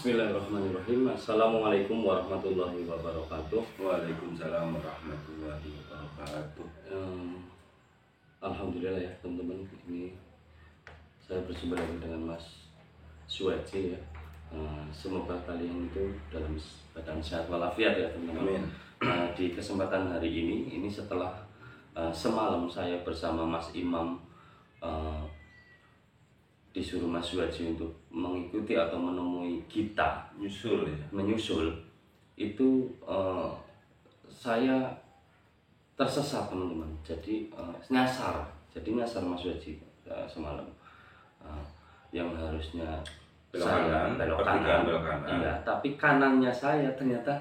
Bismillahirrahmanirrahim. Assalamualaikum warahmatullahi wabarakatuh. Waalaikumsalam warahmatullahi wabarakatuh. Alhamdulillah ya teman-teman, ini saya berjumpa lagi dengan Mas Suwaji ya. Semoga kalian itu dalam badan sehat walafiat ya teman-teman. Di kesempatan hari ini setelah semalam saya bersama Mas Imam disuruh Mas Suwaji untuk mengikuti atau menemui kita menyusul itu, saya tersesat teman-teman. Jadi nyasar Mas Suwaji semalam, yang harusnya belok kanan. Iya, tapi kanannya saya ternyata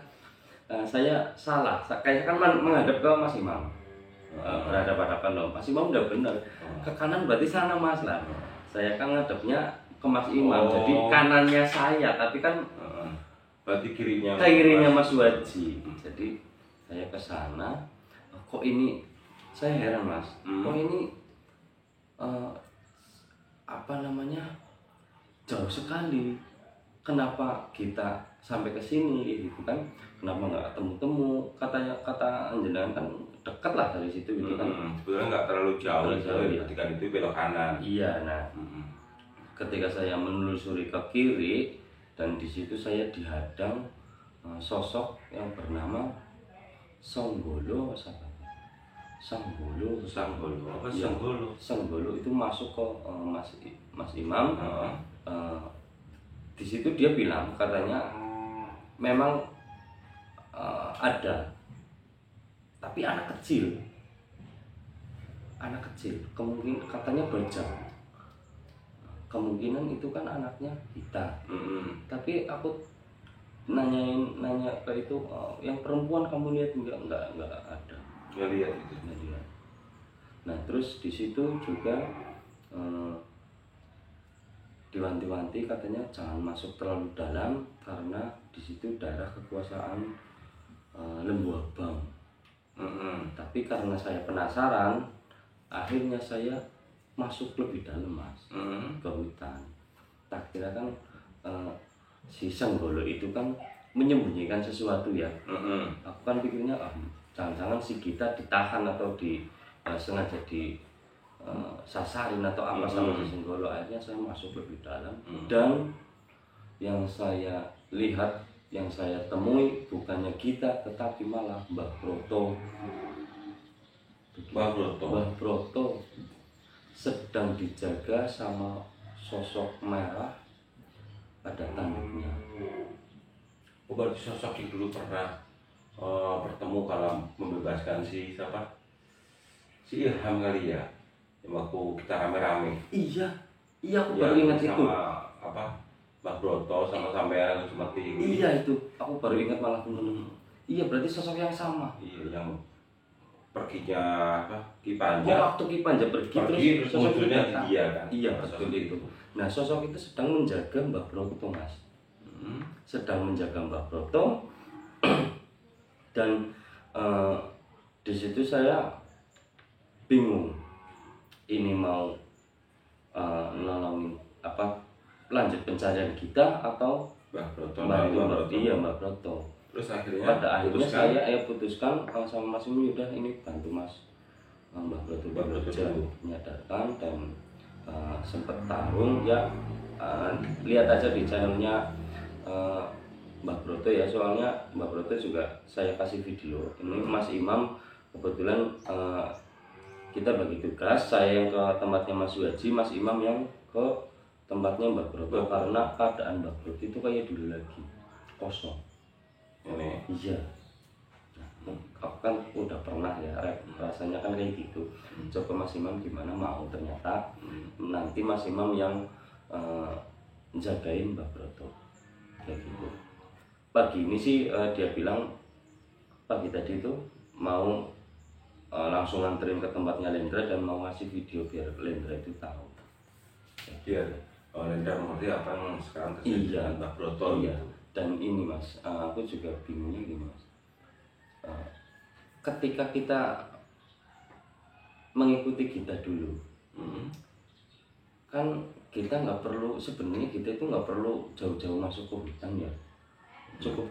saya salah. Kayak kan menghadap ke Mas Imam, berhadapan-hadapan loh. Mas Imam udah benar, ke kanan berarti sana Mas lah. Saya kan ngadepnya ke Mas Imam, jadi kanannya saya, tapi kan berarti kirinya Mas Suwaji. Jadi saya ke sana, kok ini saya heran Mas, kok ini jauh sekali. Kenapa kita sampai ke sini gitu kan? Kenapa nggak ketemu-temu? Kata jenengan kan dekat lah dari situ gitu kan. Sebenarnya nggak terlalu jauh ya. Ketika itu belok kanan. Iya, nah ketika saya menelusuri ke kiri, dan di situ saya dihadang sosok yang bernama Songgolo. Songgolo itu masuk ke Mas Imam. Di situ dia bilang katanya memang ada, tapi anak kecil, kemungkinan katanya bajang, kemungkinan itu kan anaknya kita. Tapi aku nanya ke itu, yang perempuan kamu lihat enggak ada. Nggak lihat. Nah terus di situ juga diwanti-wanti katanya jangan masuk terlalu dalam karena di situ daerah kekuasaan Lembu Abang. Tapi karena saya penasaran, akhirnya saya masuk lebih dalam Mas, ke hutan. Tak kira kan si Songgolo itu kan menyembunyikan sesuatu ya. Aku kan pikirnya jangan-jangan si kita ditahan atau sengaja sasarin atau apa sama si Songgolo. Akhirnya saya masuk lebih dalam, dan yang saya lihat, yang saya temui bukannya kita, tetapi malah Mbah Broto sedang dijaga sama sosok merah, ada tanduknya. Berarti sosok itu dulu pernah bertemu kalau membebaskan si Ilham kali ya, yang waktu kita rame-rame. Iya aku baru ingat itu. Mbak Broto sama sampean seperti ini. Iya itu, aku baru ingat malah temen. Iya berarti sosok yang sama. Iya, yang perginya Ki Panja. Waktu Ki Panja pergi terus sosok itu datang. Dia kan. Iya betul itu. Nah sosok itu sedang menjaga Mbak Broto Mas. Sedang menjaga Mbak Broto. Dan di situ saya bingung, ini mau nolongin lanjut pencarian kita atau Mbak Broto. Iya Mbak Broto. Terus pada akhirnya saya putuskan sama Mas Imi, udah ini bantu Mas Mbak Broto menyadarkan, dan sempat tarung ya. Lihat aja di channelnya Mbak Broto ya, soalnya Mbak Broto juga saya kasih video. Ini Mas Imam kebetulan kita bagi tugas, saya yang ke tempatnya Mas Suwaji, Mas Imam yang ke tempatnya Mbak Broto, karena keadaan Mbak Broto itu kayak dulu lagi kosong. Ini. Iya. Nah, aku kan udah pernah ya, rasanya kan kayak gitu. Coba Mas Imam gimana mau, ternyata nanti Mas Imam yang jagain Mbak Broto kayak gitu. Pagi ini sih dia bilang pagi tadi itu mau langsung nganterin ke tempatnya Lendra dan mau ngasih video biar Lendra itu tahu. Iya. Lendra mengerti apa yang sekarang terjadi dengan Mbak Broto. Iya. Dan ini Mas, aku juga bingungnya gini Mas. Ketika kita mengikuti kita dulu, kan kita nggak perlu, sebenarnya kita itu nggak perlu jauh-jauh masuk ke hutan ya, cukup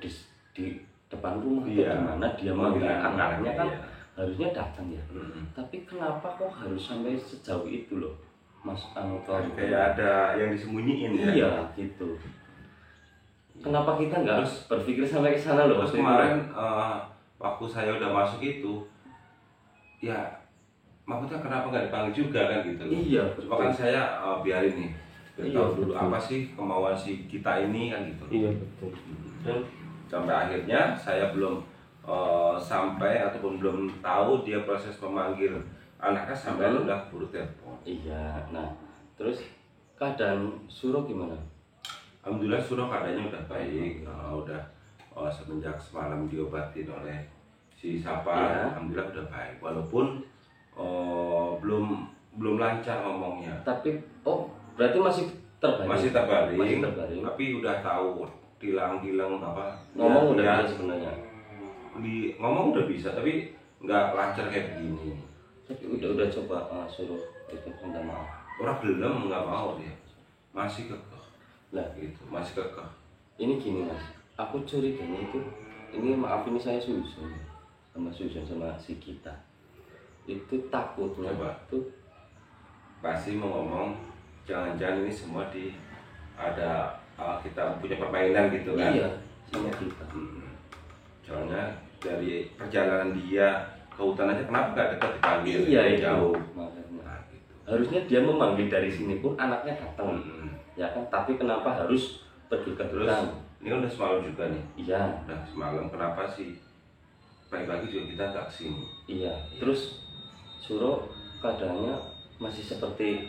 di depan rumah atau Iya. di mana dia Oh, manggil iya, anaknya kan iya. harusnya datang ya. Tapi kenapa kok harus sampai sejauh itu loh, Mas Anto? Kayak ada yang disembunyiin ya. Iya gitu. Kenapa kita nggak berpikir sampai ke sana loh? Terus waktu itu? kemarin waktu saya udah masuk itu, ya maksudnya kenapa nggak dipanggil juga kan gitu. Iya, Cuma kan saya biarin nih, Iya, tahu dulu betul. apa sih kemauan si kita ini kan gitu. Iya betul. Dan Sampai akhirnya saya belum sampai ataupun belum tahu dia proses memanggil anaknya sampai udah buru telepon. iya, nah terus keadaan Suro gimana? Alhamdulillah Surah keadaannya udah baik, udah semenjak semalam diobatin oleh si Sapa, Iya. alhamdulillah udah baik. Walaupun belum lancar ngomongnya, Tapi berarti masih terbaring. masih terbaring, Masih terbaring. tapi udah tahu tilang-tilang apa. Ngomong udah ya, bisa sebenarnya. ngomong udah bisa, tapi nggak lancar kayak begini. Tapi udah coba suruh itu minta maaf. Orang belum nggak mau dia, masih kekeh, Lah, gitu, masih kekeh. ini gini Mas, aku curiganya itu, ini maaf ini saya Susun sama si kita. Itu takutnya Coba. tuh Pasti mau ngomong jangan-jangan ini semua ada kita punya permainan gitu kan. iya sama kita. Soalnya dari perjalanan dia ke hutan aja kenapa gak dekat dipanggil Iya itu jauh. makanya. Nah, gitu. Harusnya dia memanggil dari sini pun anaknya datang, Mm-mm. ya kan? Tapi kenapa harus pergi ke Terus hutan? ini kan udah semalam juga nih, Iya, udah semalam kenapa sih pagi-pagi juga kita nggak kesini. iya. Terus Suro keadaannya masih seperti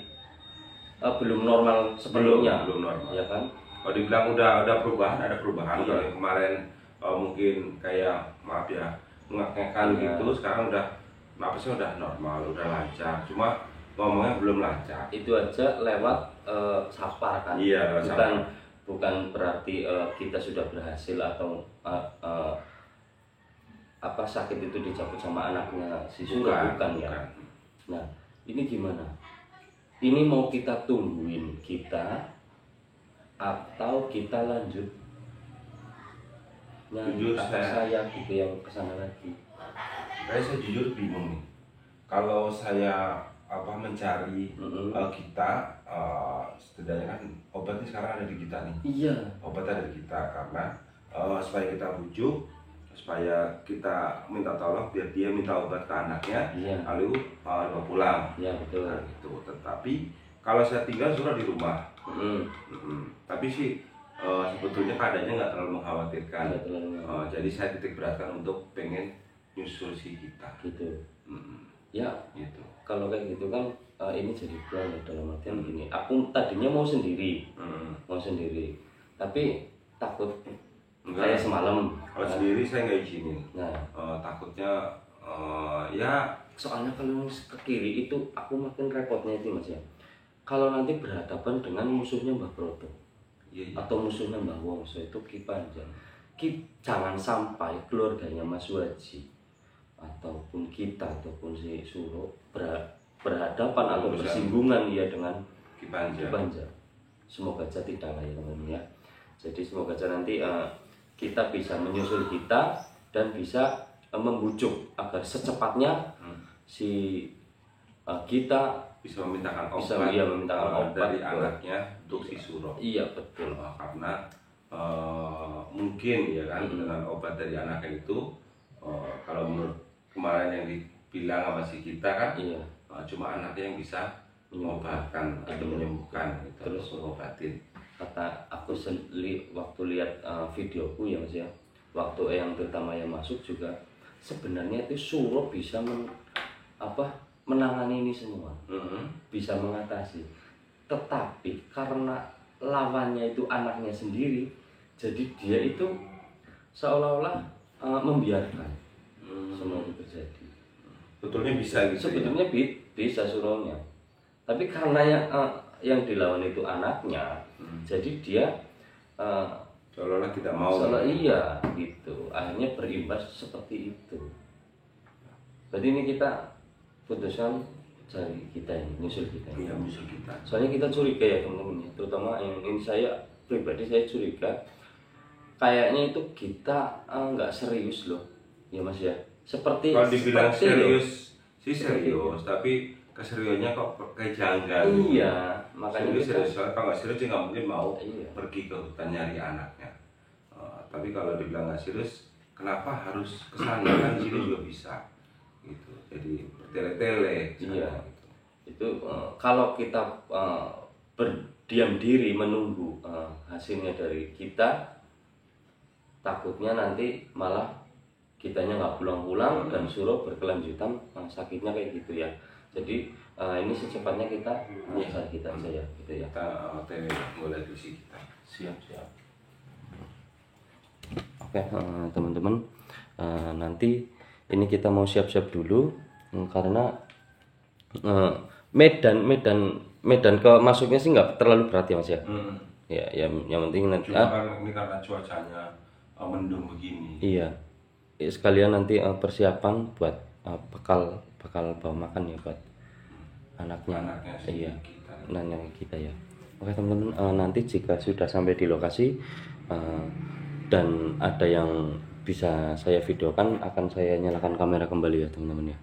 belum normal sebelumnya, belum normal. ya kan? Kalau dibilang udah ada perubahan Iya. kalau yang kemarin mungkin kayak maaf ya ngek-ngekan Iya. gitu, sekarang udah napasnya udah normal, udah lancar, cuma ngomongnya belum lancar. Itu aja lewat sapar kan? Iya, lewat bukan sapar. bukan berarti kita sudah berhasil atau apa sakit itu dicabut sama anaknya si Suro, bukan ya. Nah, ini gimana? Ini mau kita tungguin kita atau kita lanjut nyari Jujur kakak saya gitu yang kesana lagi? Saya jujur bingung nih. Kalau saya mencari kita, setidaknya kan obatnya sekarang ada di kita nih. Iya. Obatnya ada di kita karena supaya kita bujuk, supaya kita minta tolong biar dia minta obat ke anaknya, Iya. lalu dibawa pulang. Iya betul. Nah, gitu. Tetapi kalau saya tinggal sudah di rumah. Tapi sih sebetulnya keadaannya nggak terlalu mengkhawatirkan. Nggak terlalu Jadi saya titik beratkan untuk pengen nyusul si kita. gitu. Ya Gitu. kalau kayak gitu kan ini jadi plan ya, dalam artian gini. Aku tadinya mau sendiri, tapi takut Enggak. kayak semalam. Kalau sendiri saya nggak izinin. Nah, Takutnya ya soalnya kalau ke kiri itu aku makin repotnya itu Mas ya. Kalau nanti berhadapan dengan musuhnya Mbah Broto iya. atau musuhnya Mbah Wongso itu Ki Panjang. Jangan sampai keluarganya Mas Waji ataupun kita ataupun si Suro berhadapan atau bersinggungan ya dengan Ki Panjang. Ki Panjang. Semoga aja tidak lah ya teman-teman ya. Jadi semoga aja nanti kita bisa menyusul kita dan bisa membujuk agar secepatnya si kita bisa memintakan bisa obat, memintakan obat dari anaknya untuk si Suro. Iya betul. Karena mungkin ya kan dengan obat dari anaknya itu kalau menurut kemarin yang dibilang sama si kita kan Iya. Cuma anaknya yang bisa mengobatkan atau menyembuhkan gitu, Terus mengobatin. kata aku waktu lihat videoku ya Mas ya, waktu yang terutama yang masuk juga sebenarnya itu Suro bisa menangani ini semua, bisa mengatasi. Tetapi karena lawannya itu anaknya sendiri, jadi dia itu seolah-olah membiarkan semua itu terjadi. Sebetulnya bisa gitu. Sebetulnya bisa Suronya, tapi karena yang dilawan itu anaknya, jadi dia seolah-olah tidak mau. iya gitu. Akhirnya berimbas seperti itu. Berarti ini kita putuskan cari kita ini, nyusul kita ini. Iya, musuh kita. Soalnya kita curiga ya teman-teman ya, terutama yang ini saya pribadi saya curiga kayaknya itu kita nggak serius loh ya Mas ya, seperti Kalau dibilang seperti loh. serius sih serius, tapi keseriusannya kok kayak janggal. Iya, makanya serius kita serius. Soalnya kalau nggak serius dia nggak mungkin mau Iya. pergi ke hutan nyari anaknya. Tapi kalau dibilang nggak serius, kenapa harus kesana? Kan di sini juga bisa gitu. Jadi bertele-tele sana, Iya. gitu. Itu kalau kita berdiam diri menunggu hasilnya dari kita, takutnya nanti malah kitanya nggak pulang-pulang dan suruh berkelanjutan sakitnya kayak gitu ya. Jadi ini secepatnya kita cari kita aja ya gitu ya. Kita OTW mulai di sini kita. Siap. Oke teman-teman, nanti ini kita mau siap-siap dulu karena medan ke masuknya sih nggak terlalu berat ya Mas ya. Ya yang penting nanti Cuma kan ini karena cuacanya mendung begini. iya. Sekalian nanti persiapan buat bekal bawa makan ya buat anaknya si iya kita. nanya kita ya. Oke teman-teman, nanti jika sudah sampai di lokasi dan ada yang bisa saya videokan, akan saya nyalakan kamera kembali ya teman-teman ya.